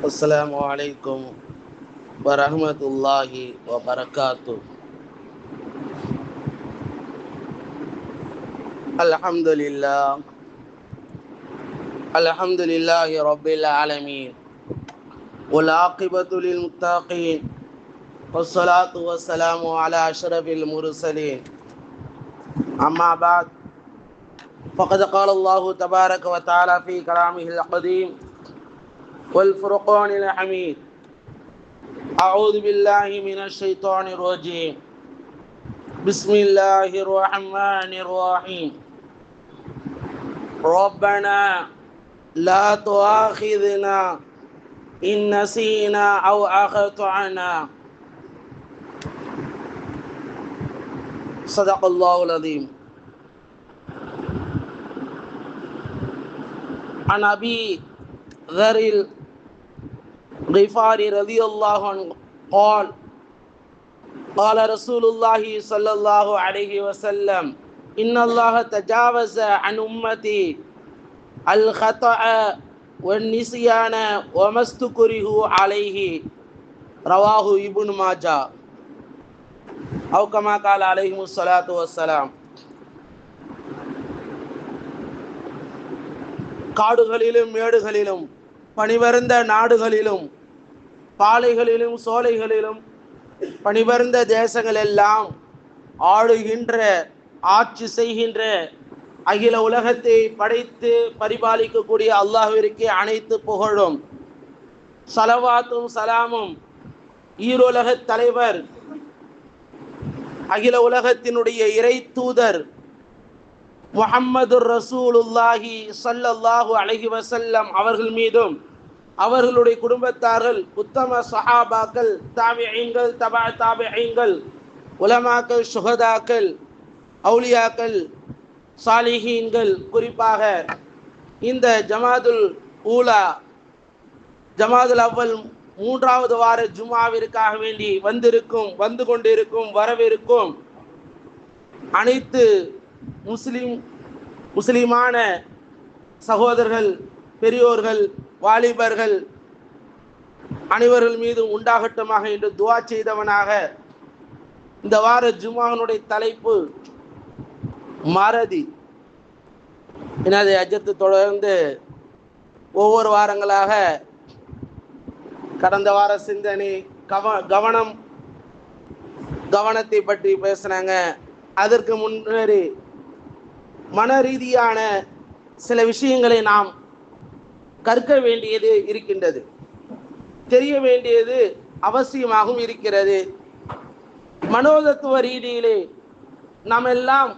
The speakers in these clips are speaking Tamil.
السلام عليكم ورحمة الله وبركاته. الحمد لله رب العالمين، والعاقبة للمتقين، والصلاة والسلام على أشرف المرسلين. أما بعد، فقد قال الله تبارك وتعالى في كلامه القديم والفرقان الحميد: أعوذ بالله من الشيطان الرجيم، بسم الله الرحمن الرحيم. ربنا لا تؤاخذنا إن نسينا أو أخطأنا. صدق الله العظيم. عن أبي ذر الغفاري رضي الله عنه قال: قال رسول الله صلى الله عليه وسلم: إن الله تجاوز عن أمتي الخطأ والنسيان وما استكرهوا عليه. رواه ابن ماجه. أو كما قال عليه الصلاة والسلام. காடுகளிலும் மேடுகளிலும் பனிவருந்த நாடுகளிலும் பாலைகளிலும் சோலைகளிலும் பனிவருந்த தேசங்கள் எல்லாம் ஆளுகின்ற ஆட்சி செய்கின்ற அகில உலகத்தை படைத்து பரிபாலிக்கக்கூடிய அல்லாஹ்விற்கு அனைத்து புகழும் ஸலவாத்தும் சலாமும் ஈருலக தலைவர் அகில உலகத்தினுடைய இறை தூதர் முஹம்மது ரசூலுல்லாஹி ஸல்லல்லாஹு அலைஹி வஸல்லம் அவர்கள் மீதும், அவர்களுடைய குடும்பத்தார்கள், உத்தம சஹாபாக்கள், தாபிஈன்கள், தபா தாபிஈன்கள், உலமாக்கள், சுஹதாக்கள், அவுலியாக்கள், சாலிஹீன்கள், குறிப்பாக இந்த ஜமாதுல் ஊலா ஜமாதுல் அவ்வல் 3வது வார ஜும்ஆவிற்காக வேண்டி வந்து கொண்டிருக்கும் வரவிருக்கும் அனைத்து முஸ்லிமான சகோதரர்கள், பெரியோர்கள், வாலிபர்கள் அனைவர்கள் மீது உண்டாகட்டுமாக என்று துஆ செய்தவனாக இந்த வார ஜும்ஆனுடைய தலைப்பு மறதி. எனது அஜத்து தொடர்ந்து ஒவ்வொரு வாரங்களாக கடந்த வார சிந்தனை கவனத்தை பற்றி பேசுனாங்க. அதற்கு முன்னரே மன ரீதியான சில விஷயங்களை நாம் கற்க வேண்டியது இருக்கின்றது, தெரிய வேண்டியது அவசியமாகவும் இருக்கிறது. மனோதத்துவ ரீதியிலே நாம் எல்லாம்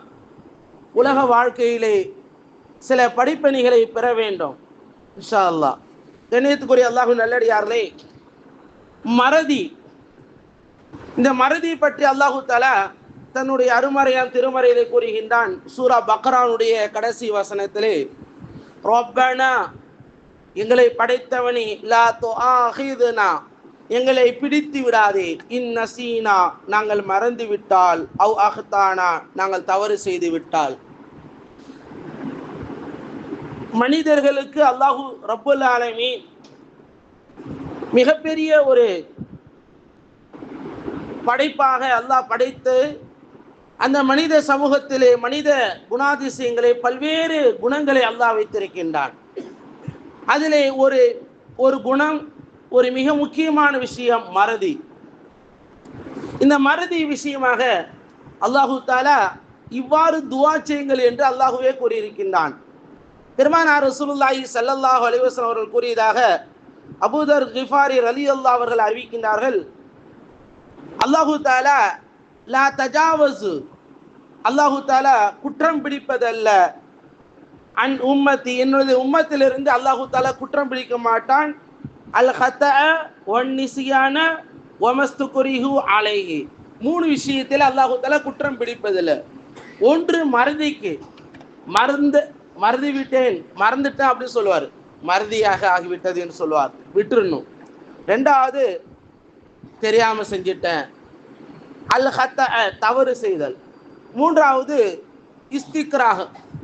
உலக வாழ்க்கையிலே சில படிப்பணிகளை பெற வேண்டும் இன்ஷா அல்லாஹ். கண்ணியத்துக்குரிய அல்லாஹ்வின் நல்லடியார்களே, மறதி, இந்த மறதி பற்றி அல்லாஹு தஆலா தன்னுடைய அருமறையாம் திருமறையிலே கூறுகின்றான். சூரா பக்ரானுடைய கடைசி வசனத்திலே, ரப்பனா, எங்களை படைத்தவனே, லா துஆஹிதுனா, எங்களை பிடித்து விடாதே, இன் நசீனா, நாங்கள் மறந்து விட்டால், அவ் அஹ்தானா, நாங்கள் தவறு செய்து விட்டால். மனிதர்களுக்கு அல்லாஹு ரப்புல் ஆலமீன் மிகப்பெரிய ஒரு படைப்பாக அல்லாஹ் படைத்து அந்த மனித சமூகத்திலே மனித குணாதிசயங்களை, பல்வேறு குணங்களை அல்லாஹ் வைத்திருக்கின்றான். அதிலே ஒரு குணம், ஒரு மிக முக்கியமான விஷயம் மறதி. இந்த மறதி விஷயமாக அல்லாஹு தஆலா இவ்வாறு துஆ செய்யுங்கள் என்று அல்லாஹ்வே கூறியிருக்கின்றான். பெருமானார் ரசூலுல்லாஹி ஸல்லல்லாஹு அலைஹி வஸல்லம் அவர்கள் கூறியதாக அபூ தர் கிஃபாரி ரலியல்லாஹு அவர்கள் அறிவிக்கின்றார்கள், அல்லாஹு தஆலா லா தஜாவஸு, அல்லாஹு தஆலா குற்றம் பிடிப்பதல்ல, அன் உம்மத்தி, என்னுடைய உம்மத்திலிருந்து அல்லாஹு தஆலா குற்றம் பிடிக்க மாட்டான், அல் ஹதஅ வன் நிஸ்யான வ மஸ்துக்ரிஹு அலைஹி. 3 விஷயத்தில் அல்லாஹு தஆலா குற்றம் பிடிப்பதில்லை. ஒன்று மறதிக்கு, மறந்துட்டேன் அப்படின்னு சொல்லுவார், மறதியாக ஆகிவிட்டது என்று சொல்லுவார், விட்டுறணும். 2வது தெரியாம செஞ்சிட்டேன், அல் ஹத்தஅ தவறு செய்தல். 3வது இஸ்திக்ராஹ்,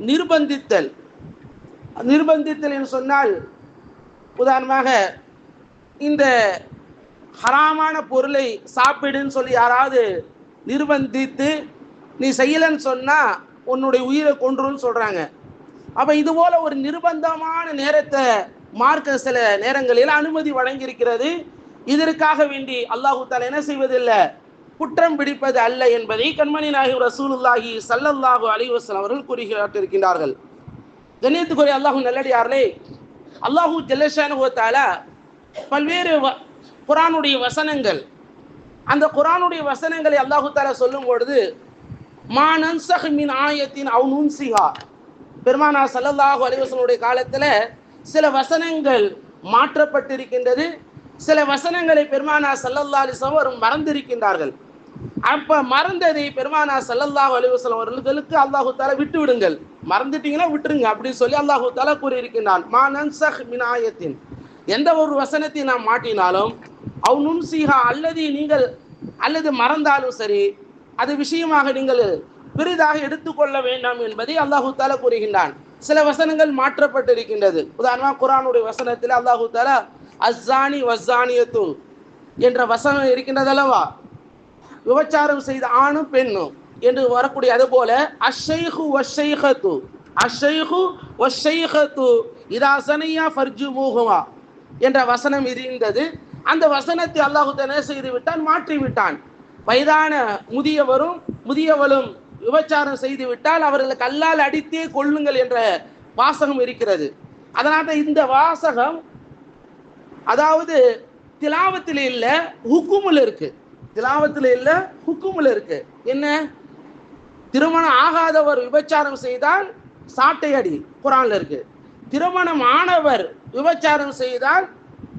நிர்பந்தித்தல் என்று சொன்னால், உதாரணமாக இந்த ஹராமான பொருளை சாப்பிடுன்னு சொல்லி யாராவது நிர்பந்தித்து நீ செய்யலன்னு சொன்னா உன்னுடைய உயிரை கொன்றுன்னு சொல்றாங்க. அப்ப இது போல ஒரு நிர்பந்தமான நேரத்தை மார்க்க சில நேரங்களில் அனுமதி வழங்கியிருக்கிறது. இதற்காக வேண்டி அல்லாஹு தஆலா என்ன செய்வதில்லை, குற்றம் பிடிப்பது அல்ல என்பதை கண்மணி நாயகம் ரசூலுல்லாஹி ஸல்லல்லாஹு அலைஹி வஸல்லம் அவர்கள் கூறி காட்டியிருக்கின்றார்கள். கண்ணியத்துக்குரிய அல்லாஹ் நல்லடியார்களே, அல்லாஹு ஜல்லஷானஹு வ தஆலா பல்வேறு குர்ஆனுடைய வசனங்கள், அந்த குர்ஆனுடைய வசனங்களை அல்லாஹு தஆலா சொல்லும் பொழுது மா நன்ஸஹ் மின் ஆயத்தின் அவ் நுன்ஸிஹா, பெருமானார் ஸல்லல்லாஹு அலைஹி வஸல்லம் காலத்துல சில வசனங்கள் மாற்றப்பட்டிருக்கின்றது, சில வசனங்களை பெருமானார் ஸல்லல்லாஹு அலைஹி வஸல்லம் மறந்திருக்கின்றார்கள். அப்ப மறந்ததை பெருமானார் ஸல்லல்லாஹு அலைஹி வஸல்லம் அவர்களுக்கு அல்லாஹு தஆலா விட்டு விடுங்கள், மறந்துட்டீங்கன்னா விட்டுருங்க அப்படின்னு சொல்லி அல்லாஹு தஆலா கூறியிருக்கின்றான். மா நன்ஸஹ் மின் ஆயத்தின், எந்த ஒரு வசனத்தை நாம் மாற்றினாலும் அவ் நுன்ஸிஹா, அல்லது மறந்தாலும் சரி அது விஷயமாக நீங்கள் பெரிதாக எடுத்துக்கொள்ள வேண்டாம் என்பதை அல்லாஹு தஆலா கூறுகின்றான். சில வசனங்கள் மாற்றப்பட்டிருக்கின்றது. உதாரணமாக குர்ஆனுடைய வசனத்தில் அல்லாஹு தஆலா அஸ்ஸானி வஸ்ஸானியத்து என்ற வசனம் இருக்கின்றது அல்லவா, விபச்சாரம் செய்த ஆணும் பெண்ணும் என்று வரக்கூடிய, அது போல அஷ்ஷைஹு வஷ்ஷைஹத்து, அஷ்ஷைஹு வஷ்ஷைஹத்து இதா ஸனியா ஃபர்ஜுமுஹுமா என்ற வசனம் இருந்தது. அந்த வசனத்தை அல்லாஹ் தஆலா செய்து விட்டான், மாற்றி விட்டான். வயதான முதியவளும் விபச்சாரம் செய்து விட்டால் அவர்களுக்கு கல்லால் அடித்தே கொள்ளுங்கள் என்ற வாசகம் இருக்கிறது. அதனால இந்த வாசகம் அதாவது திலாவத்தில் இல்ல, ஹுக்குமுல இருக்கு. திலாவத்தில் இல்ல, ஹுக்குமுல இருக்கு. என்ன, திருமணம் ஆகாதவர் விபச்சாரம் செய்தால் சாட்டை அடி குர்ஆன்ல இருக்கு. திருமணம் ஆனவர் விபச்சாரம் செய்தால்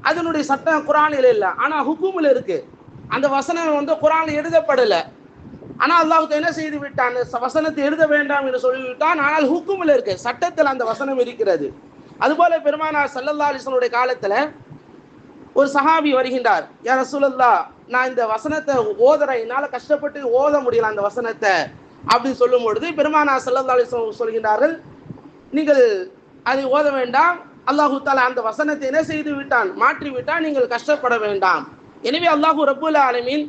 அதனுடைய சட்டம் குர்ஆனில் இல்லை, ஆனா ஹுக்குமுல இருக்கு. அந்த வசனம் குர்ஆனில் எழுதப்படல, ஆனா அல்லாஹ் என்ன செய்து விட்டான், வசனத்தை எழுத வேண்டாம் என்று சொல்லிவிட்டான். ஆனால் ஹுக்குமுல இருக்கு, சட்டத்தில் அந்த வசனம் இருக்கிறது. அதுபோல பெருமானார் ஸல்லல்லாஹு அலைஹி வஸல்லம் காலத்துல ஒரு சஹாபி வருகின்றார், யா ரசூலல்லாஹ், நான் இந்த வசனத்தை ஓதுறேன், என்னால கஷ்டப்பட்டு ஓத முடியல அந்த வசனத்தை அப்படின்னு சொல்லும் பொழுது பெருமானார் ஸல்லல்லாஹு அலைஹி வஸல்லம் சொல்கின்றார்கள், நீங்கள் அதை ஓத வேண்டாம், அல்லாஹு தஆலா அந்த வசனத்தை என்ன செய்து விட்டான், மாற்றி விட்டான், நீங்கள் கஷ்டப்பட வேண்டாம். எனவே அல்லாஹு ரப்புல் ஆலமீன்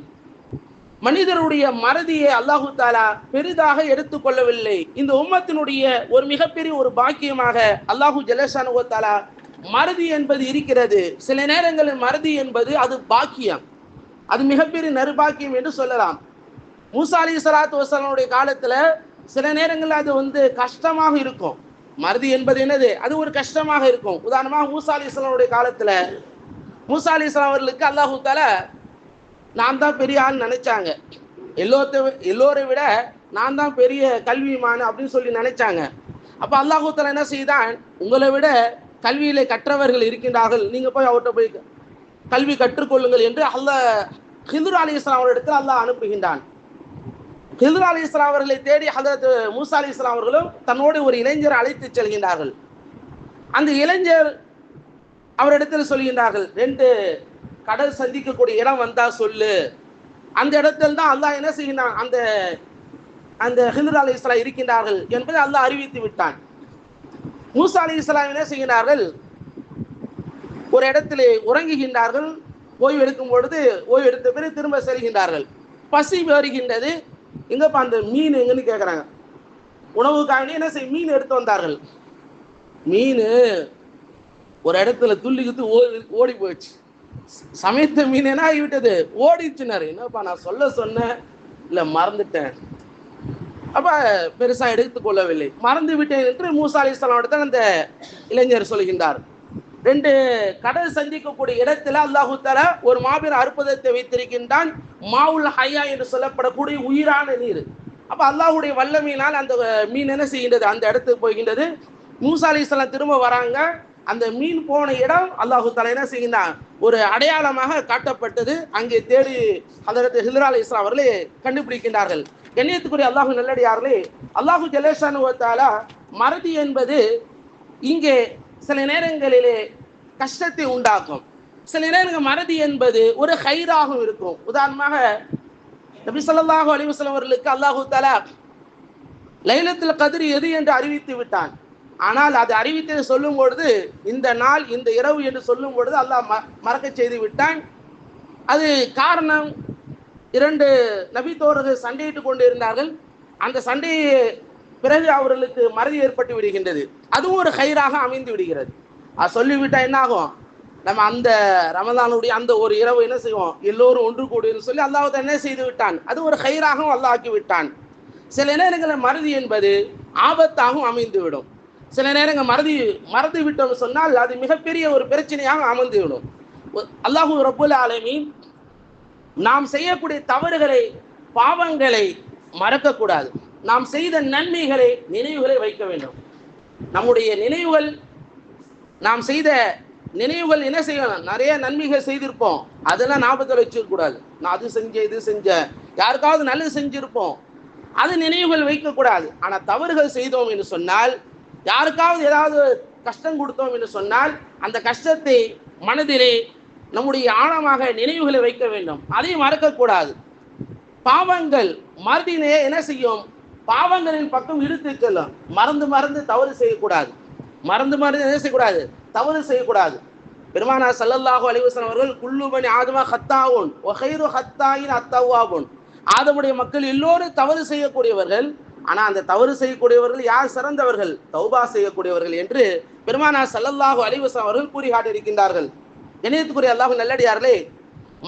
மனிதருடைய மறதியை அல்லாஹு தஆலா பெரிதாக எடுத்துக்கொள்ளவில்லை. இந்த உம்மத்தினுடைய ஒரு மிகப்பெரிய ஒரு பாக்கியமாக அல்லாஹு ஜல்லஷானஹு வ தஆலா மறதி என்பது இருக்கிறது. சில நேரங்களில் மறதி என்பது அது பாக்கியம், அது மிகப்பெரிய நறுபாக்கியம் என்று சொல்லலாம். மூசா அலைஹிஸ்ஸலாத்து வஸலாமுடைய காலத்துல சில நேரங்களில் அது கஷ்டமாக இருக்கும். மறதி என்பது என்னது, அது ஒரு கஷ்டமாக இருக்கும். உதாரணமாக மூசா அலைஹிஸ்ஸலாமுடைய காலத்துல மூசா அலைஹிஸ்ஸலாம் அவர்களுக்கு அல்லாஹு தஆலா நான் தான் பெரிய ஆள் நினைச்சாங்க, எல்லோரை விட நான் தான் பெரிய கல்விமான் அப்படின்னு சொல்லி நினைச்சாங்க. அப்ப அல்லாஹு தஆலா என்ன செய்தான், உங்களை விட கல்வியிலே கற்றவர்கள் இருக்கின்றார்கள், நீங்க போய் அவர்கிட்ட போய் கல்வி கற்றுக்கொள்ளுங்கள் என்று ஹிதுர் அலைஹிஸ்ஸலாம் அவரிடத்தில் அல்லாஹ் அனுப்புகின்றான். ஹிதுர் அலைஹிஸ்ஸலாம் அவர்களை தேடி ஹஜரத் மூசா அலைஹிஸ்ஸலாம் அவர்களும் தன்னோடு ஒரு இளைஞரை அழைத்து செல்கின்றார்கள். அந்த இளைஞர் அவரிடத்தில் சொல்கின்றார்கள், 2 கடல் சந்திக்கக்கூடிய இடம் வந்தா சொல்லு. அந்த இடத்தில் தான் அல்லாஹ் என்ன செய்கிறான், அந்த ஹிதுர் அலைஹிஸ்ஸலாம் இருக்கின்றார்கள் என்பதை அல்லாஹ் அறிவித்து விட்டான். மூசா அலைஹிஸ்ஸலாம் என்ன செய்கிறார்கள், ஒரு இடத்திலே உறங்குகின்றார்கள். ஓய்வு எடுக்கும் பொழுது ஓய்வு எடுத்த பிறகு திரும்ப செல்கின்றார்கள். பசி வருகின்றது, எங்கப்பா அந்த மீன் எங்கன்னு கேட்குறாங்க. உணவுக்காக என்ன செய்ய மீன் எடுத்து வந்தார்கள். மீன் ஒரு இடத்துல துள்ளிக்கிட்டு ஓடி போயிடுச்சு. சமைத்த மீன் என்ன ஆகிவிட்டது, ஓடிச்சுனாரு. என்னப்பா நான் சொன்னேன், இல்லை மறந்துட்டேன். அப்ப பெருசா எடுத்துக்கொள்ளவில்லை, மறந்து விட்டேன் என்று மூசா அலைஹிஸ்ஸலாம் அந்த இளைஞர் சொல்கின்றார். 2 கடல் சந்திக்கக்கூடிய இடத்துல அல்லாஹு தஆலா ஒரு மாபெரும் அற்புதத்தை வைத்திருக்கின்றான். மாவுல் ஹையா என்று சொல்லப்படக்கூடிய உயிரான நீர். அப்ப அல்லாஹுடைய வல்லமையினால் அந்த மீன் என்ன செய்கின்றது, அந்த இடத்துக்கு போகின்றது. மூசா அலைஹிஸ்ஸலாம் திரும்ப வராங்க. அந்த மீன் போன இடம் அல்லாஹு தஆலா என்ன செய்கின்றான், ஒரு அடையாளமாக காட்டப்பட்டது. அங்கே தேடி ஹஜரத் ஹிதுர் அலைஹிஸ்ஸலாம் அவர்களே கண்டுபிடிக்கின்றார்கள். கண்ணியத்துக்குரிய அல்லாஹு நல்லடியார்களே, அல்லாஹு ஜல்லஷானஹு வ தஆலா மறதி என்பது இங்கே சில நேரங்களிலே கஷ்டத்தை உண்டாக்கும். சில நேரங்கள் மறதி என்பது ஒரு ஹைராகவும் இருக்கும். உதாரணமாக நபி ஸல்லல்லாஹு அலைஹி வஸல்லம் அவர்களுக்கு அல்லாஹு தஆலா லைலத்துல் கத்ர் எது என்று அறிவித்து விட்டான். ஆனால் அது அறிவித்து சொல்லும் பொழுது இந்த நாள் இந்த இரவு என்று சொல்லும் பொழுது அல்லாஹ் மறக்க செய்து விட்டான். அது காரணம், 2 நபித்தோழர்கள் சண்டையிட்டு கொண்டு இருந்தார்கள். அந்த சண்டையை பிறகு அவர்களுக்கு மறதி ஏற்பட்டு விடுகின்றது. அதுவும் ஒரு ஹைராக அமைந்து விடுகிறது. அது சொல்லிவிட்டா என்ன ஆகும், நம்ம அந்த ரமதானுடைய அந்த ஒரு இரவு என்ன செய்வோம், எல்லோரும் ஒன்று கூடுன்னு சொல்லி அல்லாஹ் என்ன செய்து விட்டான், அது ஒரு ஹைராகவும் அல்லாஹ் ஆக்கி விட்டான். சில நேரங்களில் மறதி என்பது ஆபத்தாகவும் அமைந்துவிடும். சில நேரங்கள் மறந்து விட்டோம்னு சொன்னால் அது மிகப்பெரிய ஒரு பிரச்சனையாக அமர்ந்துவிடும். அல்லாஹு ரப்புல் ஆலமீன் நாம் செய்யக்கூடிய தவறுகளை, பாவங்களை மறக்கக்கூடாது. நாம் செய்த நன்மைகளை, நினைவுகளை வைக்க வேண்டும். நம்முடைய நினைவுகள், நாம் செய்த நினைவுகள் என்ன செய்யணும், நிறைய நன்மைகள் செய்திருப்போம், அதெல்லாம் ஞாபகத்தில் வச்சிருக்கூடாது. நான் அது செஞ்சேன், இது செஞ்சேன், யாருக்காவது நல்லது செஞ்சிருப்போம், அது நினைவுகள் வைக்கக்கூடாது. ஆனால் தவறுகள் செய்தோம் என்று சொன்னால், யாருக்காவது ஏதாவது கஷ்டம் கொடுத்தோம் என்று சொன்னால், அந்த கஷ்டத்தை மனதிலே நம்முடைய ஆழமாக நினைவுகளை வைக்க வேண்டும். அதையும் மறக்கக்கூடாது. பாவங்கள் மறதினே என்ன செய்யும், பாவங்களின் பக்கம் இழுத்து செல்லும். மறந்து தவறு செய்யக்கூடாது. மறந்து என்ன செய்யக்கூடாது, தவறு செய்யக்கூடாது. பெருமானார் ஸல்லல்லாஹு அலைஹி வஸல்லம் அவர்கள் குல்லு பனி ஆதம ஹத்தாவுன் வ கைரு ஹத்தாயின் அத்தவ்வாபுன், ஆதமுடைய மக்கள் எல்லோரும் தவறு செய்யக்கூடியவர்கள், ஆனால் அந்த தவறு செய்யக்கூடியவர்கள் யார் சிறந்தவர்கள், தௌபா செய்யக்கூடியவர்கள் என்று பெருமானார் ஸல்லல்லாஹு அலைஹி வஸல்லம் அவர்கள் கூறி காட்டியிருக்கின்றார்கள். கண்ணியத்துக்குரிய அல்லாஹ் நல்லடியார்களே,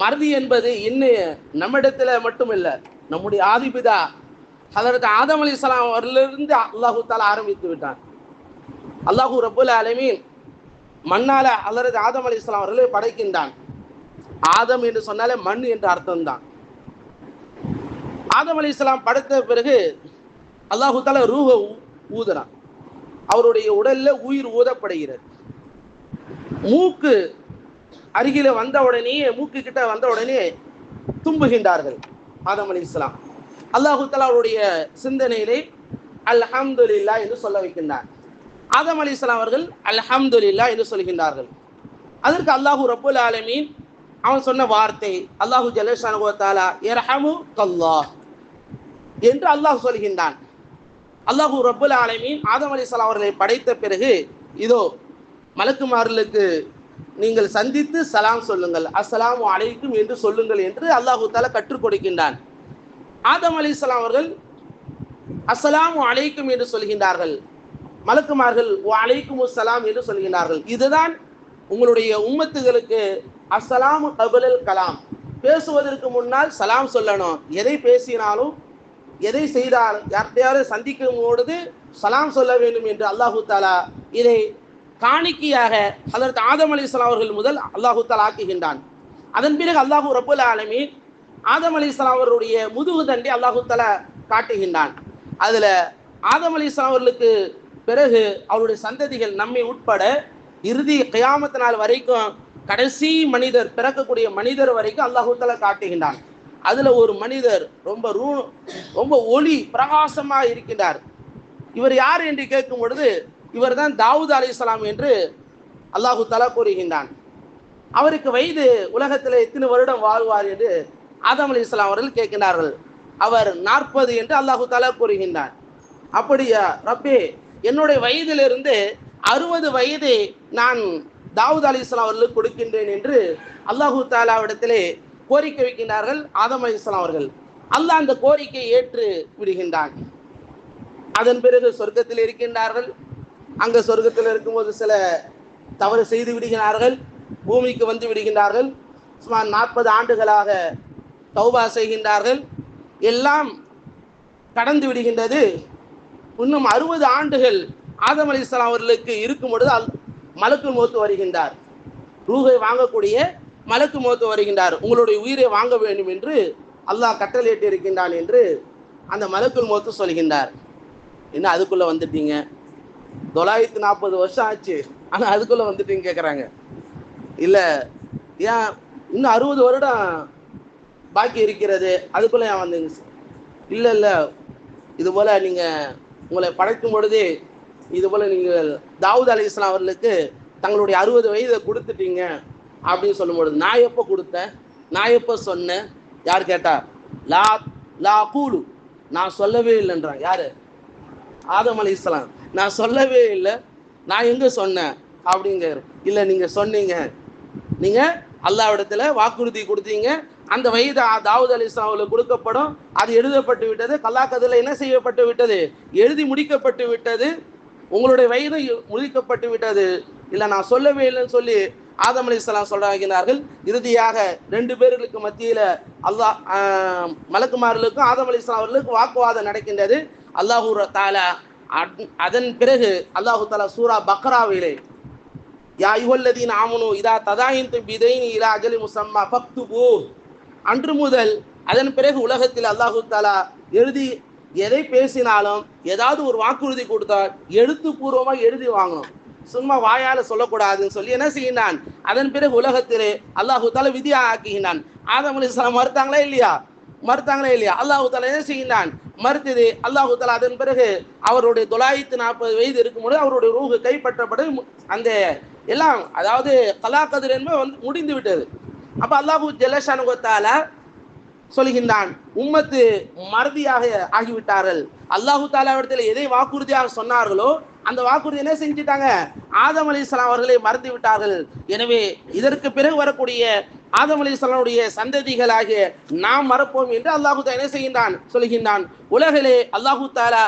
மறதி என்பது இன்னும் நம்மிடத்துல மட்டுமில்லை, நம்முடைய ஆதிபிதா ஹதரத் ஆதம் அலைஹிஸ்ஸலாம் அவர்களிருந்து அல்லாஹு தஆலா ஆரம்பித்து விட்டான். அல்லாஹு ரப்புல் ஆலமீன் மண்ணால ஹதரத் ஆதம் அலைஹிஸ்ஸலாம் அவர்களை படைக்கின்றான். ஆதம் என்று சொன்னாலே மண் என்ற அர்த்தம் தான். ஆதம் அலைஹிஸ்ஸலாம் படைத்த பிறகு அல்லாஹு தஆலா ரூஹ ஊதுறான். அவருடைய உடல்ல உயிர் ஊதப்படுகிறது. மூக்கு அருகில வந்த உடனே, மூக்கு கிட்ட வந்த உடனே தும்புகின்றார்கள் ஆதம் அலைஹிஸ்ஸலாம். அல்லாஹு தஆலா அவருடைய சிந்தனையிலே அல்ஹம்துலில்லாஹ் என்று சொல்ல வைக்கின்றார். ஆதம் அலைஹிஸ்ஸலாம் அவர்கள் அல்ஹம்துலில்லாஹ் என்று சொல்கின்றார்கள். அதற்கு அல்லாஹு ரப்புல் ஆலமீன் அவன் சொன்ன வார்த்தை, அல்லாஹு ஜல்ல ஷானஹு வ தஆலா யர்ஹமுக்கல்லாஹ் என்று அல்லாஹ் சொல்கின்றான். அல்லாஹு ரப்புல் ஆலமீன் ஆதம் அலைஹிஸ்ஸலாம் அவர்களை படைத்த பிறகு இதோ மலக்குமார்களுக்கு நீங்கள் சந்தித்து சலாம் சொல்லுங்கள், அஸ்ஸலாமு அலைக்கும் என்று சொல்லுங்கள் என்று அல்லாஹு தஆலா கற்றுக் கொடுக்கின்றான். ஆதம் அலைஹிஸ்ஸலாம் அவர்கள் அஸ்ஸலாமு அலைக்கும் என்று சொல்கின்றார்கள். மலக்குமார்கள் வ அலைக்குமுஸ் ஸலாம் என்று சொல்கின்றார்கள். இதுதான் உங்களுடைய உம்மத்துகளுக்கு அஸ்ஸலாமு கபுலல் கலாம், பேசுவதற்கு முன்னால் சலாம் சொல்லணும். எதை பேசினாலும், எதை செய்தாலும், யார்த்தையாவது சந்திக்கும் பொழுது சலாம் சொல்ல வேண்டும் என்று அல்லாஹு தஆலா இதை காணிக்கையாக ஹதரத் ஆதம் அலைஹிஸ்ஸலாம் அவர்கள் முதல் அல்லாஹு தஆலா ஆக்குகின்றான். அதன் பிறகு அல்லாஹு ரப்புல் ஆலமீன் ஆதம் அலைஹிஸ்ஸலாம் அவருடைய முதுகு தண்டை அல்லாஹு தஆலா காட்டுகின்றான். அதுல ஆதம் அலைஹிஸ்ஸலாம் அவர்களுக்கு பிறகு அவருடைய சந்ததிகள் நம்மை உட்பட இறுதி கியாமத் நாள் வரைக்கும் கடைசி மனிதர், பிறக்கக்கூடிய மனிதர் வரைக்கும் அல்லாஹு தஆலா காட்டுகின்றான். அதுல ஒரு மனிதர் ரொம்ப ஒளி பிரகாசமாக இருக்கின்றார். இவர் யார் என்று கேட்கும் பொழுது இவர் தான் தாவூத் அலைஹிஸ்ஸலாம் என்று அல்லாஹு தஆலா கூறுகின்றான். அவருக்கு வயது உலகத்தில் எத்தனை வருடம் வாழ்வார் என்று ஆதம் அலைஹிஸ்ஸலாம் அவர்கள் கேட்கின்றார்கள். அவர் 40 என்று அல்லாஹு தஆலா கூறுகின்றான். அப்படியா ரப்பே, என்னுடைய வயதிலிருந்து 60 வயதை நான் தாவூத் அலைஹிஸ்ஸலாம் அவர்களுக்கு கொடுக்கின்றேன் என்று அல்லாஹு தஆலாவிடத்திலே கோரிக்கை வைக்கின்றார்கள் ஆதம் அலைஹிஸ்ஸலாம் அவர்கள். அல்லாஹ் அந்த கோரிக்கையை ஏற்று விடுகின்றான். அதன் பிறகு சொர்க்கத்தில் இருக்கின்றார்கள். அங்க சொர்க்கத்தில் இருக்கும்போது சில தவறு செய்து விடுகிறார்கள், பூமிக்கு வந்து விடுகின்றார்கள். சுமார் 40 ஆண்டுகளாக தௌபா செய்கின்றார்கள். எல்லாம் கடந்து விடுகின்றது. இன்னும் 60 ஆண்டுகள் ஆதம் அலைஹிஸ்ஸலாம் அவர்களுக்கு இருக்கும் பொழுது மலக்குல் மௌத் வருகின்றார். ரூஹை வாங்கக்கூடிய மலக்குல் மௌத் வருகின்றார். உங்களுடைய உயிரை வாங்க வேண்டும் என்று அல்லாஹ் கட்டளையிட்டு இருக்கின்றான் என்று அந்த மலக்குல் மௌத் சொல்கின்றார். என்ன அதுக்குள்ள வந்துட்டீங்க, 940 வருஷம் ஆச்சு, ஆனா அதுக்குள்ள வந்துட்டீங்க கேட்குறாங்க. இல்ல ஏன் இன்னும் 60 வருடம் பாக்கி இருக்கிறது, அதுக்குள்ள ஏன் வந்தீங்க? இல்ல இல்ல, இது போல நீங்க உங்களை படைக்கும் பொழுதே இது போல நீங்கள் தாவூத் அலைஹிஸ்ஸலாம் அவர்களுக்கு தங்களுடைய 60 வயதை கொடுத்துட்டீங்க அப்படின்னு சொல்லும் பொழுது, நான் எப்போ கொடுத்தேன், நான் எப்போ சொன்னேன்? யார் கேட்டா, லா லா கூலு, நான் சொல்லவே இல்லைன்றாங்க. யாரு? ஆதம் அலைஹிஸ்ஸலாம், நான் சொல்லவே இல்லை, நான் எங்க சொன்னேன் அப்படிங்க. இல்லை நீங்க சொன்னீங்க, நீங்க அல்லாஹ்விடத்துல வாக்குறுதி கொடுத்தீங்க, அந்த வயது தாவூத் அலைஹிஸ்ஸலாம் அவர்களுக்கு கொடுக்கப்படும், அது எழுதப்பட்டு விட்டது, கல்லாக்கதில் என்ன செய்யப்பட்டு விட்டது, எழுதி முடிக்கப்பட்டு விட்டது, உங்களுடைய வயது முடிக்கப்பட்டு விட்டது. இல்லை நான் சொல்லவே இல்லைன்னு சொல்லி ஆதம் அலைஹிஸ்ஸலாம் சொல்றார்கள். இறுதியாக 2 பேர்களுக்கு மத்தியில அல்லாஹ் மலக்குமார்களுக்கும் ஆதம் அலைஹிஸ்ஸலாம் அவர்களுக்கு வாக்குவாதம் நடக்கின்றது. அல்லாஹு தஆலா அதன் பிறகு அல்லாஹு தஆலா சூரா பக்ராவிலே யா அய்யுஹல்லதீன ஆமனூ இதா ததாயன்தும் பிதைனி இலா அஜலி முஸம்மா ஃபக்துபூ, அன்று முதல் அதன் பிறகு உலகத்தில் அல்லாஹு தஆலா எழுதி எதை பேசினாலும் ஏதாவது ஒரு வாக்குறுதி கொடுத்தால் எழுத்துப்பூர்வமாக எழுதி வாங்கணும், சும்மா வாயால சொல்லக்கூடாதுன்னு சொல்லி என்ன செய்யினான், அதன் பிறகு உலகத்திலே அல்லாஹு தஆலா விதியா ஆக்கினான். ஆதம் அலைஹிஸ்ஸலாம் மறுத்தாங்களா இல்லையா, மறுத்தாங்களா இல்லையா, அல்லாஹு தஆலா என்ன செய்யினான், மறுத்தது. அல்லாஹு தஆலா அதன் பிறகு அவருடைய 940 வயது இருக்கும்போது அவருடைய ரூஹு கைப்பற்றப்படும், அந்த எல்லாம் அதாவது கலாக்கதிர் என்பது முடிந்து விட்டது. அப்ப அல்லாஹு ஜல்லஷானு வ தஆலா சொல்கின்றான், உம்மத்து மறதியாக ஆகிவிட்டார்கள். அல்லாஹு தஆலாவிடத்தில் எதை வாக்குறுதியாக சொன்னார்களோ அந்த வாக்குறுதி என்ன செஞ்சுட்டாங்க, ஆதம் அலைஹிஸ்ஸலாம் அவர்களை மறந்து விட்டார்கள். எனவே இதற்கு பிறகு வரக்கூடிய ஆதம் அலைஹிஸ்ஸலாமுடைய சந்ததிகளாகிய நாம் மறப்போம் என்று அல்லாஹு தஆலா என்ன செய்கின்றான், சொல்கின்றான். உலகிலே அல்லாஹு தஆலா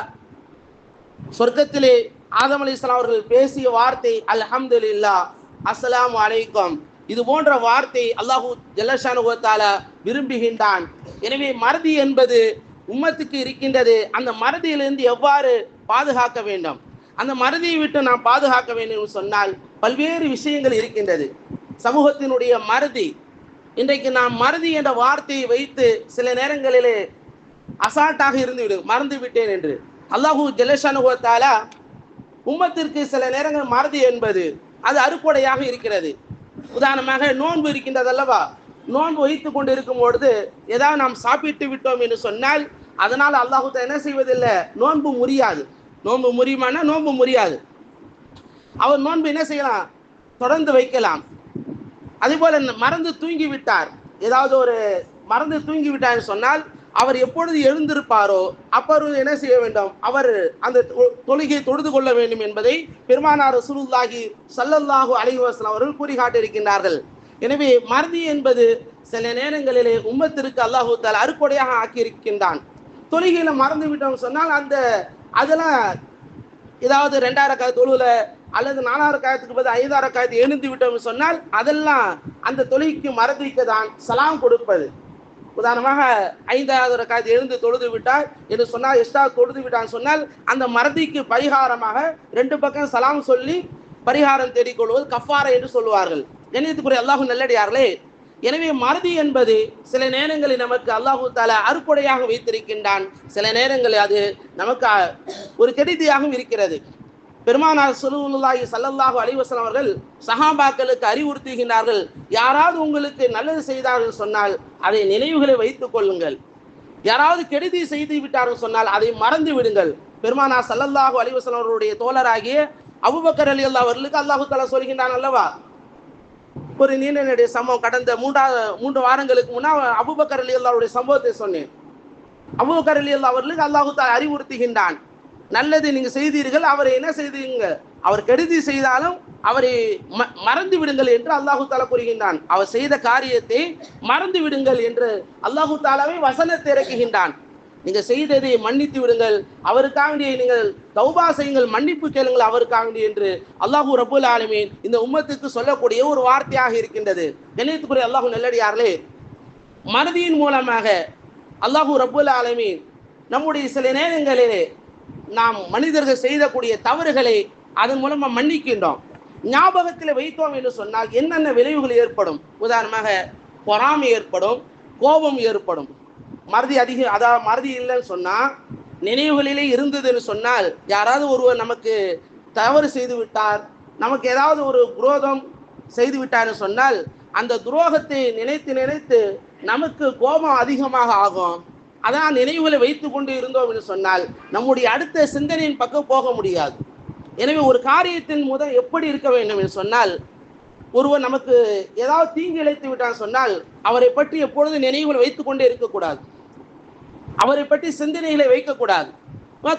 சொர்க்கத்திலே ஆதம் அலைஹிஸ்ஸலாம் அவர்கள் பேசிய வார்த்தை அல்ஹம்துலில்லாஹ், அஸ்ஸலாமு அலைக்கும், இது போன்ற வார்த்தை அல்லாஹு ஜல்லஷானு வ தஆலா விரும்புகின்றான். எனவே மறதி என்பது உம்மத்துக்கு இருக்கின்றது. அந்த மறதியிலிருந்து எவ்வாறு பாதுகாக்க வேண்டும், அந்த மறதியை விட்டு நாம் பாதுகாக்க வேண்டும் சொன்னால் பல்வேறு விஷயங்கள் இருக்கின்றது. சமூகத்தினுடைய மறதி, இன்றைக்கு நாம் மறதி என்ற வார்த்தையை வைத்து சில நேரங்களிலே அசால்ட்டாக இருந்துவிடும், மறந்து விட்டேன் என்று. அல்லாஹு ஜல்லஷானு வ தஆலா உம்மத்திற்கு சில நேரங்கள் மறதி என்பது அது அறுக்கொடையாக இருக்கிறது. உதாரணமாக நோன்பு இருக்கின்றது அல்லவா, நோன்பு வைத்துக் கொண்டு இருக்கும் பொழுது ஏதாவது நாம் சாப்பிட்டு விட்டோம் என்று சொன்னால் அதனால் அல்லாஹு தஆலா என்ன செய்வதில்லை, நோன்பு முறியாது. நோன்பு முறியுமானா நோன்பு முறியாது, அவர் நோன்பு என்ன செய்யலாம், தொடர்ந்து வைக்கலாம். அதே போல மறந்து தூங்கி விட்டார், ஏதாவது ஒரு மறந்து தூங்கி விட்டார் சொன்னால் அவர் எப்பொழுது எழுந்திருப்பாரோ அப்பொழுது என்ன செய்ய வேண்டும், அவர் அந்த தொழுகையை தொழுது கொள்ள வேண்டும் என்பதை பெருமானார் ரசூலுல்லாஹி ஸல்லல்லாஹு அலைஹி வஸல்லம் அவர்கள் கூறி காட்டியிருக்கின்றார்கள். எனவே மறதி என்பது சில நேரங்களிலே உம்மத்திற்கு அல்லாஹு தஆலா அறுக்கொடையாக ஆக்கியிருக்கின்றான். தொழுகையில மறந்து விட்டோம் சொன்னால் அந்த அதெல்லாம் ஏதாவது 2 ரக்காத் தொழுல அல்லது 4 ரக்காத்துக்கு பதில் 5 ரக்காத்து எழுந்து விட்டோம் சொன்னால் அதெல்லாம் அந்த தொழுகைக்கு மறதிக்கு தான் சலாம் கொடுப்பது. உதாரணமாக 5வது ரக்காத் எழுந்து தொழுது விட்டால் என்று சொன்னால் எக்ஸ்ட்ரா தொழுது விட்டான்னு சொன்னால் அந்த மறதிக்கு பரிகாரமாக 2 பக்கம் சலாம் சொல்லி பரிகாரம் தேடிக்கொள்வது கஃபாரா என்று சொல்லுவார்கள். கண்ணியத்துக்குரிய அல்லாஹ் நல்லடியார்களே, எனவே மறதி என்பது சில நேரங்களில் நமக்கு அல்லாஹு தஆலா அறுக்கொடையாக வைத்திருக்கின்றான், சில நேரங்களில் அது நமக்கு ஒரு கெடுதியாகவும் இருக்கிறது. பெருமானார் ரசூலுல்லாஹி ஸல்லல்லாஹு அலைஹி வஸல்லம் அவர்கள் சஹாபாக்களுக்கு அறிவுறுத்துகின்றார்கள், யாராவது உங்களுக்கு நல்லது செய்தார்கள் சொன்னால் அதை நினைவுகளை வைத்துக் கொள்ளுங்கள், யாராவது கெடுதி செய்து விட்டார்கள் சொன்னால் அதை மறந்து விடுங்கள். பெருமானார் ஸல்லல்லாஹு அலைஹி வஸல்லம் அவர்களுடைய தோழராகிய அபூபக்கர் ரலியல்லாஹு அவர்களுக்கு அல்லாஹு தஆலா சொல்கின்றான் அல்லவா, ஒரு நீண்ட சம்பவம், கடந்த 3 வாரங்களுக்கு முன்னால் அபூபக்கர் ரலியல்லாஹு அவருடைய சம்பவத்தை சொன்னேன். அபூபக்கர் ரலியல்லாஹு அவர்களுக்கு அல்லாஹு தஆலா அறிவுறுத்துகின்றான், நல்லது நீங்க செய்தீர்கள், அவரை என்ன செய்தீங்க, அவர் கெடுதி செய்தாலும் அவரை மறந்து விடுங்கள் என்று அல்லாஹு தஆலா கூறுகின்றான். அவர் செய்த காரியத்தை மறந்து விடுங்கள் என்று அல்லாஹு தஆலாவே வசனத்தை இறக்குகின்றான். நீங்க செய்ததை மன்னித்து விடுங்கள், அவருக்காக நீங்கள் தௌபா செய்யுங்கள், மன்னிப்பு கேளுங்கள் அவருக்காக என்று அல்லாஹு ரப்பல் ஆலமீன் இந்த உம்மத்துக்கு சொல்லக்கூடிய ஒரு வார்த்தையாக இருக்கின்றது. கண்ணியத்துக்குரிய அல்லாஹ் நல்லடியார்களே, மறதியின் மூலமாக அல்லாஹு ரப்பல் ஆலமீன் நம்முடைய சில நேரங்களிலே நாம் மனிதர்கள் செய்யக்கூடிய தவறுகளை அதன் மூலமா மன்னிக்கின்றோம். ஞாபகத்தில் வைத்தோம் என்று சொன்னால் என்னென்ன விளைவுகள் ஏற்படும், உதாரணமாக பொறாமை ஏற்படும், கோபம் ஏற்படும். மறதி அதாவது மறதி இல்லைன்னு சொன்னா நினைவுகளிலே இருந்ததுன்னு சொன்னால் யாராவது ஒருவர் நமக்கு தவறு செய்து விட்டார், நமக்கு ஏதாவது ஒரு குரோதம் செய்து விட்டார்னு சொன்னால் அந்த துரோகத்தை நினைத்து நினைத்து நமக்கு கோபம் அதிகமாக ஆகும். அதான் நினைவுகளை வைத்து கொண்டு இருந்தோம் என்று சொன்னால் நம்முடைய அடுத்த சிந்தனையின் பக்கம் போக முடியாது. எனவே ஒரு காரியத்தின் முதல் எப்படி இருக்க வேண்டும் என்று சொன்னால், ஒருவர் நமக்கு ஏதாவது தீங்கு இழைத்து விட்டான்னு சொன்னால் அவரை பற்றி எப்பொழுது நினைவுகளை வைத்துக் கொண்டே இருக்கக்கூடாது, அவரை பற்றி சிந்தனைகளை வைக்கக்கூடாது.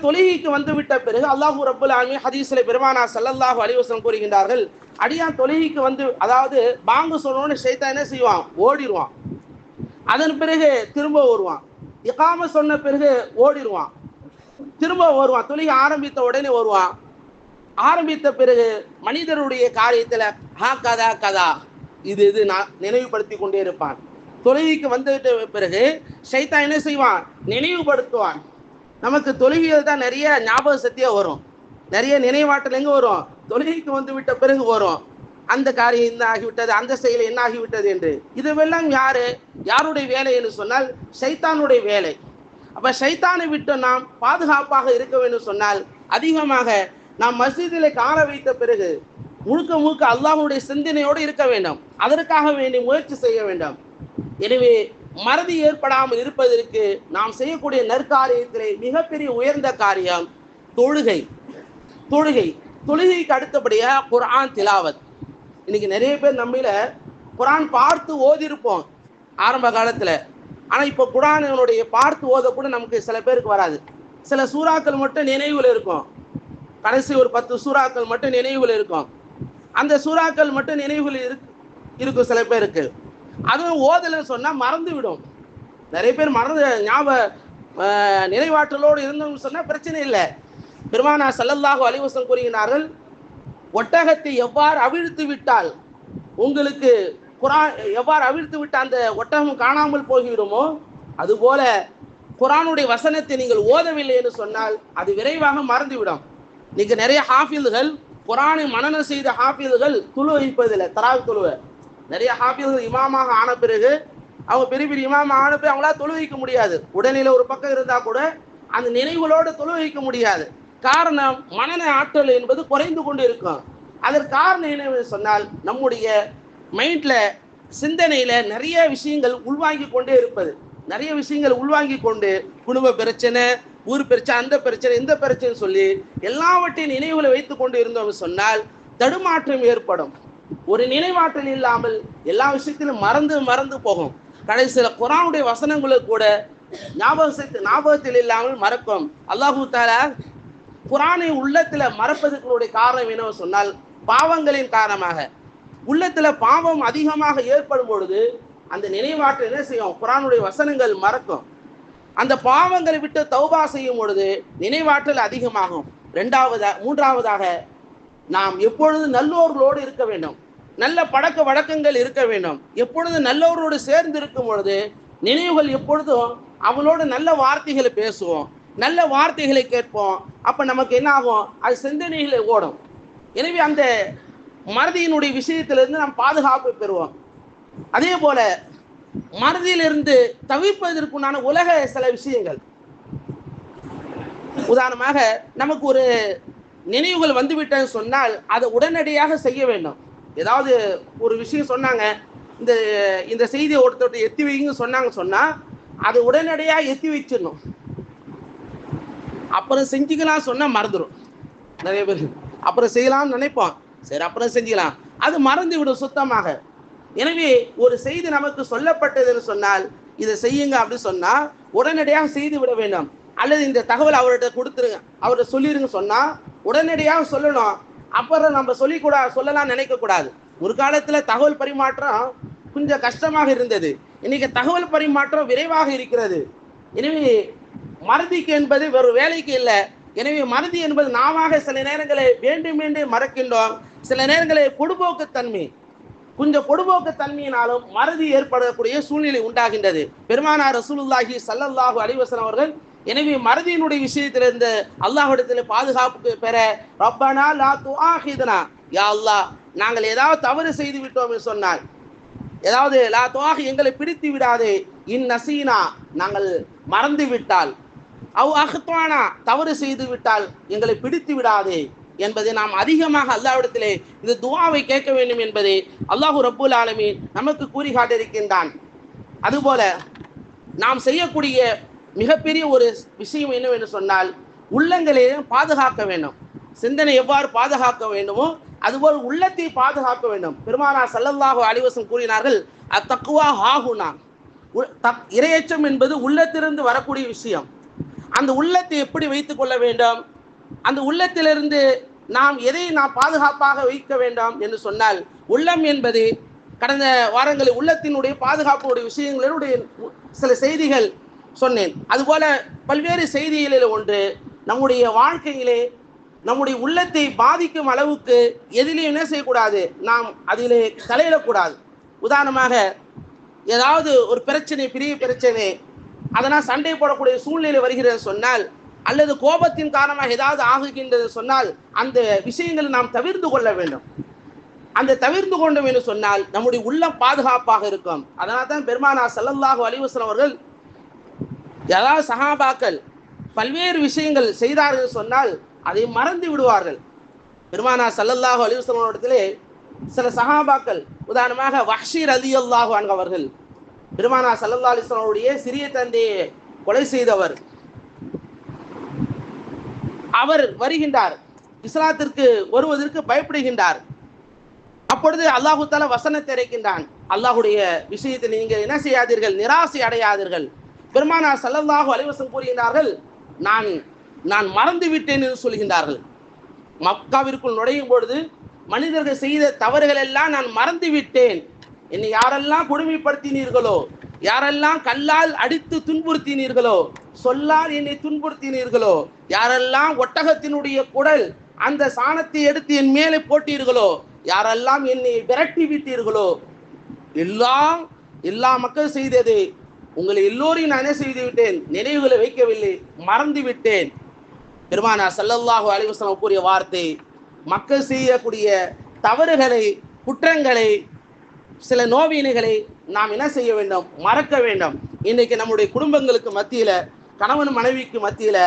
தொழுகைக்கு வந்து விட்ட பிறகு அல்லாஹு ரப்புல் ஆலமீன் ஹதீஸ்ல பெருமானார் ஸல்லல்லாஹு அலைஹி வஸல்லம் கூறுகின்றார்கள், அடியான் தொழுகைக்கு வந்து, அதாவது பாங்கு சொன்னோன்னு ஷைத்தான் என்ன செய்வான், ஓடிடுவான். அதன் பிறகு திரும்ப வருவான். இகாம சொன்ன பிறகு ஓடிடுவான், திரும்ப வருவான். தொழுகை ஆரம்பித்த உடனே வருவான். ஆரம்பித்த பிறகு மனிதருடைய காரியத்துல கதா கதா இது நான் நினைவுபடுத்தி கொண்டே இருப்பான். தொழுகைக்கு வந்துவிட்ட பிறகு ஷைத்தான் என்ன செய்வான், நினைவுபடுத்துவான். நமக்கு தொழுகையில் தான் நிறைய ஞாபக சக்தியா வரும், நிறைய நினைவாற்றல் எங்க வரும், தொழுகைக்கு வந்து விட்ட பிறகு வரும். அந்த காரியம் என்ன ஆகிவிட்டது, அந்த செயல் என்ன ஆகிவிட்டது என்று. இதுவெல்லாம் யாருடைய வேலை என்று சொன்னால் ஷைத்தானுடைய வேலை. அப்ப ஷைத்தானை விட்டு நாம் பாதுகாப்பாக இருக்க வேண்டும் சொன்னால் அதிகமாக நாம் மஸ்ஜிதிலே கால வைத்த பிறகு முழுக்க முழுக்க அல்லாஹ்வுடைய சிந்தனையோடு இருக்க வேண்டும். அதற்காக வேண்டி முயற்சி செய்ய வேண்டும். எனவே மறதி ஏற்படாமல் இருப்பதற்கு நாம் செய்யக்கூடிய நற்காரியத்திலே மிகப்பெரிய உயர்ந்த காரியம் தொழுகை. தொழுகைக்கு அடுத்தபடியாக குர்ஆன் திலாவத். இன்னைக்கு நிறைய பேர் நம்மள குர்ஆன் பார்த்து ஓதிருப்போம் ஆரம்ப காலத்துல. ஆனா இப்போ குர்ஆனுடைய பார்த்து ஓத கூட நமக்கு சில பேருக்கு வராது. சில சூறாக்கள் மட்டும் நினைவுல இருக்கும், கடைசி ஒரு 10 சூறாக்கள் மட்டும் நினைவுல இருக்கும். அந்த சூறாக்கள் மட்டும் நினைவுல இருக்கும் சில பேருக்கு. அதுவும் ஓதலன்னு சொன்னா மறந்து விடும். நிறைய பேர் நினைவாற்றலோடு இருந்தோம்னு சொன்னா பிரச்சனை இல்லை. பெருமானார் ஸல்லல்லாஹு அலைஹி வஸல்லம் கூறுகிறார்கள், ஒட்டகத்தை எவ்வாறு அவிழ்த்து விட்டால் உங்களுக்கு குர்ஆன் எவ்வாறு அவிழ்த்து விட்ட அந்த ஒட்டகம் காணாமல் போய்விடுமோ, அதுபோல குர்ஆனுடைய வசனத்தை நீங்கள் ஓதவில்லை என்று சொன்னால் அது விரைவாக மறந்துவிடும். நீங்க நிறைய ஹாஃபில்கள், குர்ஆனை மனனம் செய்த ஹாஃபில்கள் துளு வைப்பதில்லை, தராவிஹ் தொழுவ. நிறைய ஹாஃபில்கள் இமாமாக ஆன பிறகு, அவங்க பெரிய பெரிய இமாமாக ஆன பிறகு அவங்களால தொழு வைக்க முடியாது. உடனில ஒரு பக்கம் இருந்தா கூட அந்த நினைவுகளோடு தொழு வைக்க முடியாது. காரணம், மனன ஆற்றல் என்பது குறைந்து கொண்டு இருக்கும். அதற்கு காரணம் என்ன சொன்னால் நம்முடைய மைண்ட்ல, சிந்தனையில நிறைய விஷயங்கள் உள்வாங்கி கொண்டே இருப்பது. நிறைய விஷயங்கள் உள்வாங்கி கொண்டு குடும்ப பிரச்சனை, ஊர் பிரச்சனை, அந்த பிரச்சனை, இந்த பிரச்சனை சொல்லி எல்லாவற்றையும் நினைவுகளை வைத்துக் கொண்டு இருந்தோம் சொன்னால் தடுமாற்றம் ஏற்படும். ஒரு நினைவாற்றல் இல்லாமல் எல்லா விஷயத்திலும் மறந்து போகும். கடைசியில் குர்ஆனுடைய வசனங்களுக்கு கூட ஞாபகத்தில் இல்லாமல் மறக்கும். அல்லாஹு தஆலா குர்ஆனை உள்ளத்துல மறப்பதற்குடைய காரணம் என்ன சொன்னால் பாவங்களின் காரணமாக. உள்ளத்துல பாவம் அதிகமாக ஏற்படும் பொழுது அந்த நினைவாற்றல் என்ன செய்யும், குர்ஆனுடைய வசனங்கள் மறக்கும். அந்த பாவங்களை விட்டு தௌபா செய்யும் பொழுது நினைவாற்றல் அதிகமாகும். மூன்றாவதாக நாம் எப்பொழுது நல்லோர்களோடு இருக்க வேண்டும், நல்ல பழக்க வழக்கங்கள் இருக்க வேண்டும். எப்பொழுது நல்லவரோடு சேர்ந்து இருக்கும் பொழுது நினைவுகள் எப்பொழுதும் அவங்களோட நல்ல வார்த்தைகளை பேசுவோம், நல்ல வார்த்தைகளை கேட்போம். அப்ப நமக்கு என்ன ஆகும், அது சிந்தனைகளை ஓடும். எனவே அந்த மறதியினுடைய விஷயத்திலிருந்து நாம் பாதுகாப்பு பெறுவோம். அதே போல மறதியிலிருந்து தவிர்ப்பதற்குண்டான உலக சில விஷயங்கள், உதாரணமாக நமக்கு ஒரு நினைவுகள் வந்துவிட்டேன்னு சொன்னால் அதை உடனடியாக செய்ய வேண்டும். ஏதாவது ஒரு விஷயம் சொன்னாங்க, இந்த செய்தியை ஒருத்தர் எத்தி வைங்க சொன்னா அதை உடனடியாக எத்தி வச்சிடணும். அப்புறம் செஞ்சுக்கலாம் சொன்னா மறந்துடும். நிறைய பேர் அப்புறம் செய்யலாம்னு நினைப்போம், சரி அப்புறம் செஞ்சுக்கலாம், அது மறந்து விடும் சுத்தமாக. எனவே ஒரு செய்தி நமக்கு சொல்லப்பட்டதுன்னு சொன்னால் இதை செய்யுங்க அப்படின்னு சொன்னா உடனடியாக செய்து விட வேண்டும். அல்லது இந்த தகவல் அவர்கிட்ட கொடுத்துருங்க, அவர்கிட்ட சொல்லிருங்க சொன்னா உடனடியாக சொல்லணும். அப்புறம் நம்ம சொல்லலாம் நினைக்க கூடாது. ஒரு காலத்துல தகவல் பரிமாற்றம் கொஞ்சம் கஷ்டமாக இருந்தது, இன்னைக்கு தகவல் பரிமாற்றம் விரைவாக இருக்கிறது. எனவே மறதிக்கு என்பது வேறு வேலைக்கு இல்லை. எனவே மறதி என்பது நாம சில நேரங்களை வேண்டுமென்றே மறக்கின்றோம். சில நேரங்களில் கொஞ்சம் பொடுபோக்கு தன்மையினாலும் மறதி ஏற்படக்கூடிய சூழ்நிலை உண்டாகின்றது. பெருமானார் ரசூலுல்லாஹி ஸல்லல்லாஹு அலைஹி வஸல்லம் அவர்கள் எனவே மறதியினுடைய விஷயத்திலிருந்து அல்லாஹ்விடத்தில் பாதுகாப்பு பெற, ரப்பனா லா துஆஹிதுனா, யா அல்லாஹ் நாங்கள் ஏதாவது தவறு செய்து விட்டோம் என்று சொன்னால், ஏதாவது லா துஆஹி எங்களை பிடித்து விடாதே, இன் நசீனா நாங்கள் மறந்து விட்டால், அவ் அஹ்தானா தவறு செய்து விட்டால் எங்களை பிடித்து விடாதே என்பதை நாம் அதிகமாக அல்லாஹ்விடத்திலே இந்த துஆவை கேட்க வேண்டும் என்பதை அல்லாஹு ரப்புல் ஆலமீன் நமக்கு கூறி காட்டியிருக்கின்றான். அதுபோல நாம் செய்யக்கூடிய மிகப்பெரிய ஒரு விஷயம் என்னவென்று சொன்னால் உள்ளங்களையும் பாதுகாக்க வேண்டும். சிந்தனை எவ்வாறு பாதுகாக்க வேண்டுமோ அதுபோல் உள்ளத்தை பாதுகாக்க வேண்டும். பெருமானார் ஸல்லல்லாஹு அலைஹி வஸல்லம் கூறினார்கள், அத்தக்வா ஹாஹுனா, இறையச்சம் என்பது உள்ளத்திலிருந்து வரக்கூடிய விஷயம். அந்த உள்ளத்தை எப்படி வைத்துக் கொள்ள வேண்டும், அந்த உள்ளத்திலிருந்து நாம் எதை நாம் பாதுகாப்பாக வைக்க வேண்டும் என்று சொன்னால், உள்ளம் என்பது கடந்த வாரங்களில் உள்ளத்தினுடைய பாதுகாப்புடைய விஷயங்களுடைய சில செய்திகள் சொன்னேன். அதுபோல பல்வேறு செய்திகளில் ஒன்று, நம்முடைய வாழ்க்கையிலே நம்முடைய உள்ளத்தை பாதிக்கும் அளவுக்கு எதிலையும் என்ன செய்யக்கூடாது, நாம் அதிலே தலையிடக்கூடாது. உதாரணமாக ஏதாவது ஒரு பிரச்சனை, பெரிய பிரச்சனை, அதனால் சண்டை போடக்கூடிய சூழ்நிலை வருகிறது சொன்னால், அல்லது கோபத்தின் காரணமாக ஏதாவது ஆகுகின்றது சொன்னால், அந்த விஷயங்களை நாம் தவிர்த்து கொள்ள வேண்டும். அந்த தவிர்த்து கொண்டோம் என்று சொன்னால் நம்முடைய உள்ளம் பாதுகாப்பாக இருக்கும். அதனால் தான் பெருமானார் ஸல்லல்லாஹு அலைஹி வஸல்லம் அவர்கள் ஏதாவது சஹாபாக்கள் பல்வேறு விஷயங்கள் செய்தார்கள் சொன்னால் அதை மறந்து விடுவார்கள். பெருமானார் ஸல்லல்லாஹு அலைஹி வஸல்லம் இடத்திலே சில சஹாபாக்கள், உதாரணமாக வஹ்ஷி ரலியல்லாஹு அன்ஹு அவர்கள், பெருமானார் ஸல்லல்லாஹு அலைஹி வஸல்லம் உடைய சிறிய தந்தையை கொலை செய்தவர், அவர் வருகின்றார், இஸ்லாத்திற்கு வருவதற்கு பயப்படுகின்றார். அப்பொழுது அல்லாஹு தஆலா வசனத்தை இறக்கின்றான், அல்லாஹ்வுடைய விஷயத்தில் நீங்கள் என்ன செய்யாதீர்கள், நிராசை அடையாதீர்கள். பெருமானார் ஸல்லல்லாஹு அலைஹி வஸல்லம் கூறுகின்றார்கள், நான் மறந்து விட்டேன் என்று சொல்கின்றார்கள். மக்காவிற்குள் நுழையும் பொழுது மனிதர்கள் செய்த தவறுகள் எல்லாம் நான் மறந்து விட்டேன். என்னை யாரெல்லாம் கொடுமைப்படுத்தினீர்களோ, யாரெல்லாம் கல்லால் அடித்து துன்புறுத்தினீர்களோ, சொல்லால் என்னை துன்புறுத்தினீர்களோ, யாரெல்லாம் ஒட்டகத்தினுடைய குடல் அந்த சாணத்தை எடுத்து என் மேலே போட்டீர்களோ, யாரெல்லாம் என்னை விரட்டி விட்டீர்களோ, எல்லா மக்கள் செய்தது உங்களை எல்லோரையும் நான் என்ன செய்து விட்டேன், நினைவுகளை வைக்கவில்லை, மறந்து விட்டேன். பெருமானார் ஸல்லல்லாஹு அலைஹி வஸல்லம் கூறிய வார்த்தை, மக்கள் செய்யக்கூடிய தவறுகளை, குற்றங்களை, சில நோவினைகளை நாம் என்ன செய்ய வேண்டும், மறக்க வேண்டும். இன்னைக்கு நம்முடைய குடும்பங்களுக்கு மத்தியில, கணவன் மனைவிக்கு மத்தியில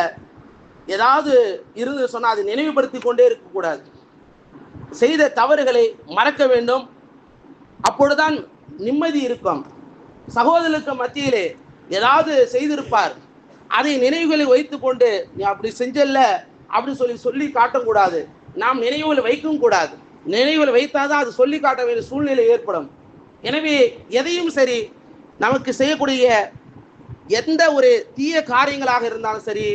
ஏதாவது இருந்து சொன்னால் அதை நினைவுபடுத்தி கொண்டே இருக்கக்கூடாது. செய்த தவறுகளை மறக்க வேண்டும். அப்பொழுதுதான் நிம்மதி இருக்கும். சகோதரருக்கு மத்தியிலே ஏதாவது செய்திருப்பார், அதை நினைவுகளை வைத்து கொண்டு நீ அப்படி செஞ்சல்ல அப்படி சொல்லி காட்டக்கூடாது. நாம் நினைவுகளை வைக்கவும் கூடாது. நினைவுகளை வைத்தாதான் அது சொல்லி காட்ட வேண்டிய சூழ்நிலை ஏற்படும். எனவே எதையும் சரி, நமக்கு செய்யக்கூடிய எந்த ஒரு தீய காரியங்களாக இருந்தாலும் சரி,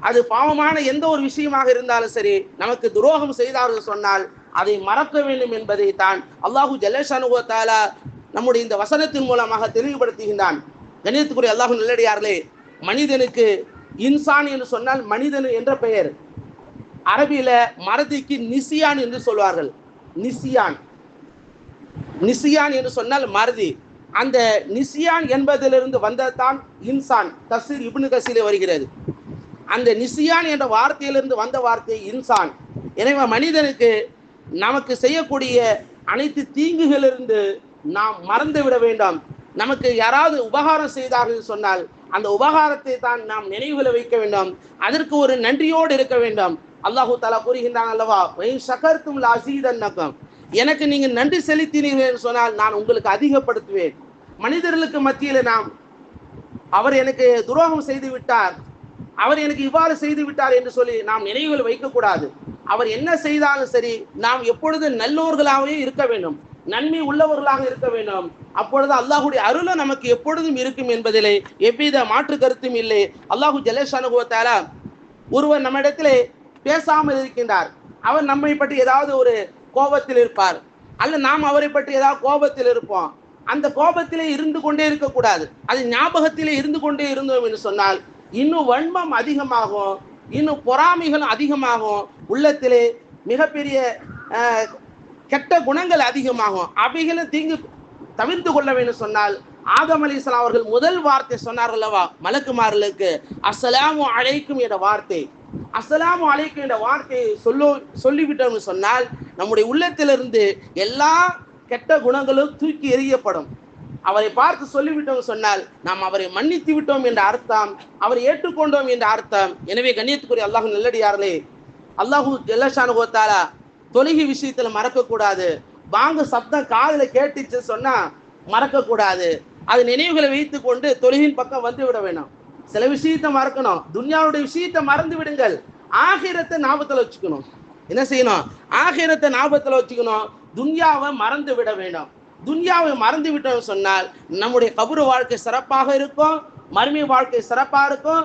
அது பாவமான எந்த ஒரு விஷயமாக இருந்தாலும் சரி, நமக்கு துரோகம் செய்தார்கள் சொன்னால் அதை மறக்க வேண்டும் என்பதை தான் அல்லாஹு ஜல்லஷானுஹு வ தஆலா நம்முடைய இந்த வசனத்தின் மூலமாக தெளிவுபடுத்துகின்றான். கண்ணியத்துக்குரிய அல்லாஹ்வின் நல்லடியார்களே, மனிதனுக்கு இன்சான் என்று சொன்னால் மனிதன் என்ற பெயர். அரபியில மறதிக்கு நிசியான் என்று சொல்வார்கள். நிசியான் என்று சொன்னால் மறதி. அந்த நிசியான் என்பதிலிருந்து வந்ததான் இன்சான். தஃசீர் இப்னு கஸீரில் வருகிறது. அந்த நிசியான் என்ற வார்த்தையிலிருந்து வந்த வார்த்தை இன்சான். எனவே மனிதனுக்கு நமக்கு செய்யக்கூடிய அனைத்து தீங்குகளிலிருந்து நாம் மறந்து விட வேண்டாம். நமக்கு யாராவது உபகாரம் செய்தார்கள் சொன்னால் அந்த உபகாரத்தை தான் நாம் நினைவுகளை வைக்க வேண்டும். அதற்கு ஒரு நன்றியோடு இருக்க வேண்டும். அல்லாஹு தஆலா கூறுகின்றான் அல்லவா, வயின் ஷகர்தும் லஅஸீதன்னகும், எனக்கு நீங்க நன்றி செலுத்தினீர்கள் என்று சொன்னால் நான் உங்களுக்கு அதிகப்படுத்துவேன். மனிதர்களுக்கு மத்தியில் நாம் அவர் எனக்கு துரோகம் செய்து விட்டார், அவர் எனக்கு இவ்வாறு செய்து விட்டார் என்று சொல்லி நாம் நினைவுகள் வைக்கக்கூடாது. அவர் என்ன செய்தாலும் சரி, நாம் எப்பொழுது நல்லோர்களாகவே இருக்க வேண்டும், நன்மை உள்ளவர்களாக இருக்க வேண்டும். அப்பொழுது அல்லாஹுடைய அருளை நமக்கு எப்பொழுதும் இருக்கும் என்பதிலே எவ்வித மாற்று கருத்தும் இல்லை. அல்லாஹு ஜல்லஷானுஹு வ தஆலா ஒருவர் நம்மிடத்திலே பேசாமல் இருக்கின்றார், அவர் நம்மை பற்றி ஏதாவது ஒரு கோபத்தில் இருப்பார், அல்ல நாம் அவரை பற்றி ஏதாவது கோபத்தில் இருப்போம். அந்த கோபத்திலே இருந்து கொண்டே இருக்கக்கூடாது. அது ஞாபகத்திலே இருந்து கொண்டே இருந்தோம் என்று சொன்னால் இன்னும் வன்மம் அதிகமாகும், இன்னும் பொறாமைகளும் அதிகமாகும், உள்ளத்திலே மிகப்பெரிய கெட்ட குணங்கள் அதிகமாகும். அவைகளும் தீங்கு தவிர்த்து கொள்ள வேண்டும் சொன்னால் ஆதம் அலைஹிஸ்ஸலாம் அவர்கள் முதல் வார்த்தை சொன்னார்கள் அல்லவா மலக்குமார்களுக்கு, அஸ்ஸலாமு அலைக்கும் என்ற வார்த்தை. அஸ்ஸலாமு அலைக்கும் என்ற வார்த்தையை சொல்லிவிட்டோம் சொன்னால் நம்முடைய உள்ளத்திலிருந்து எல்லா கெட்ட குணங்களும் தூக்கி எறியப்படும். அவரை பார்த்து சொல்லிவிட்டோம் சொன்னால் நாம் அவரை மன்னித்து விட்டோம் என்ற அர்த்தம், அவரை ஏற்றுக்கொண்டோம் என்ற அர்த்தம். எனவே கண்ணியத்துக்குரிய அல்லாஹ்வின் நல்லடியார்களே, அல்லாஹு ஜல்லஷானுஹு வ தஆலா தொழுகை விஷயத்துல மறக்கக்கூடாது. வாங்க சப்தம் காதுல கேட்டுச்சு சொன்னா மறக்கக்கூடாது. அது நினைவுகளை வைத்து கொண்டு தொழுகையின் பக்கம் வந்து விட வேணும். சில விஷயத்தை மறக்கணும், துன்யாவுடைய விஷயத்தை மறந்து விடுங்கள், ஆகிரத்தை ஞாபகத்துல வச்சுக்கணும். என்ன செய்யணும், ஆகிரத்தை ஞாபகத்துல வச்சுக்கணும், துன்யாவை மறந்து விட வேண்டாம். துன்யாவை மறந்து விட்டோம் சொன்னால் நம்முடைய கபரு வாழ்க்கை சிறப்பாக இருக்கும், மறுமை வாழ்க்கை சிறப்பாக இருக்கும்.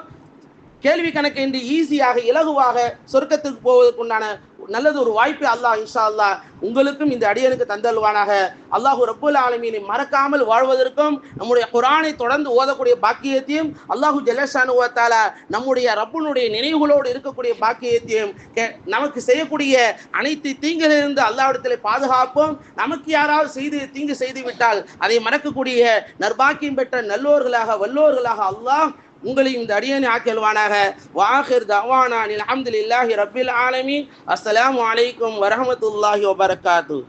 கேள்வி கணக்கு என்று ஈஸியாக இலகுவாக சொர்க்கத்துக்கு போவதற்குண்டான நல்லது ஒரு வாய்ப்பு அல்லாஹ் இன்ஷா அல்லாஹ் உங்களுக்கும் இந்த அடியனுக்கு தந்தல்வானாக. அல்லாஹு ரப்புல் ஆலமீனை மறக்காமல் வாழ்வதற்கும் நம்முடைய குர்ஆனை தொடர்ந்து ஓதக்கூடிய பாக்கியத்தையும் அல்லாஹு ஜல்லஷானு வ தஆலா நம்முடைய ரப்புனுடைய நினைவுகளோடு இருக்கக்கூடிய பாக்கியத்தையும் நமக்கு செய்யக்கூடிய அனைத்து தீங்கிலிருந்து அல்லாஹ்விடத்தில் பாதுகாப்போம். நமக்கு யாராவது தீங்கு செய்து விட்டால் அதை மறக்கக்கூடிய நற்பாக்கியம் பெற்ற நல்லோர்களாக வல்லோர்களாக அல்லாஹ் உங்களையும் இந்த அடியனை ஆக்கியல்வானாக. வாஹிர் தஅவானா அல்ஹம்துலில்லாஹி ரப்பில் ஆலமீன். அஸ்ஸலாமு அலைக்கும் வரஹ்மத்துல்லாஹி வபரகாத்துஹு.